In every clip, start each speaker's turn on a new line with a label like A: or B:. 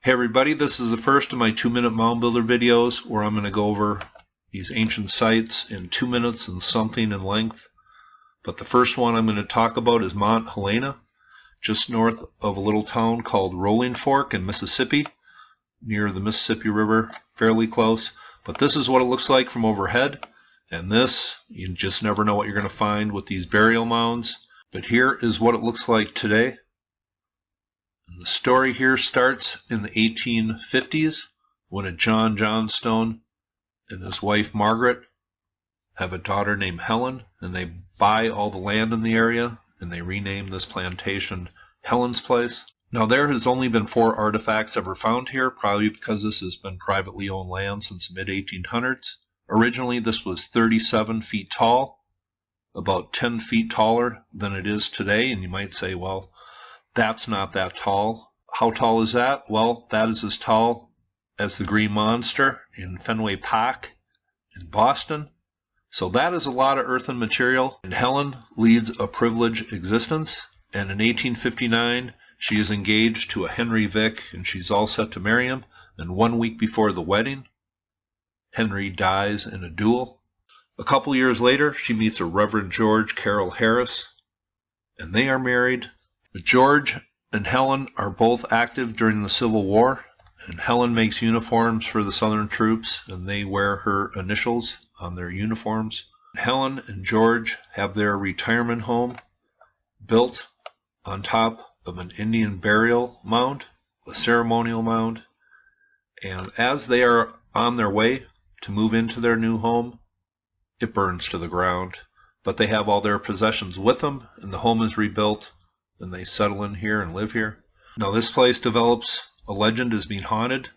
A: Hey everybody, this is the first of my 2-minute Mound Builder videos where I'm going to go over these ancient sites in 2 minutes and something in length. But the first one I'm going to talk about is Mont Helena, just north of a little town called Rolling Fork in Mississippi, near the Mississippi River, fairly close. But this is what it looks like from overhead, and this, you just never know what you're going to find with these burial mounds. But here is what it looks like today. The story here starts in the 1850s when a John Johnstone and his wife Margaret have a daughter named Helen, and they buy all the land in the area and they rename this plantation Helen's Place. Now there has only been 4 artifacts ever found here, probably because this has been privately owned land since the mid-1800s. Originally this was 37 feet tall, about 10 feet taller than it is today, and you might say, well, that's not that tall. How tall is that? Well, that is as tall as the Green Monster in Fenway Park in Boston. So that is a lot of earthen material. And Helen leads a privileged existence. And in 1859, she is engaged to a Henry Vick, and she's all set to marry him. And 1 week before the wedding, Henry dies in a duel. A couple years later, she meets a Reverend George Carroll Harris, and they are married. George and Helen are both active during the Civil War, and Helen makes uniforms for the Southern troops, and they wear her initials on their uniforms. Helen and George have their retirement home built on top of an Indian burial mound, a ceremonial mound, and as they are on their way to move into their new home, it burns to the ground. But they have all their possessions with them, and the home is rebuilt, and they settle in here and live here. Now this place develops a legend as being haunted.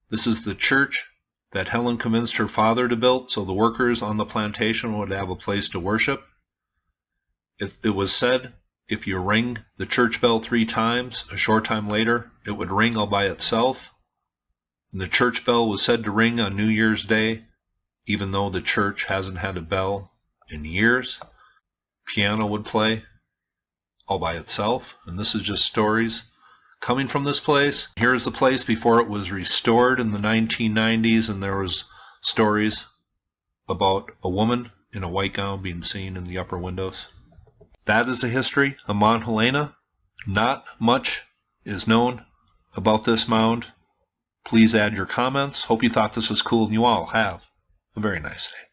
A: This is the church that Helen convinced her father to build, so the workers on the plantation would have a place to worship. It was said if you ring the church bell 3 times, a short time later, it would ring all by itself. And the church bell was said to ring on New Year's Day, even though the church hasn't had a bell in years. Piano would play all by itself, and this is just stories coming from this place. Here's the place before it was restored in the 1990s, and there was stories about a woman in a white gown being seen in the upper windows. That is the history of Mont Helena. Not much is known about this mound. Please add your comments. Hope you thought this was cool, and you all have a very nice day.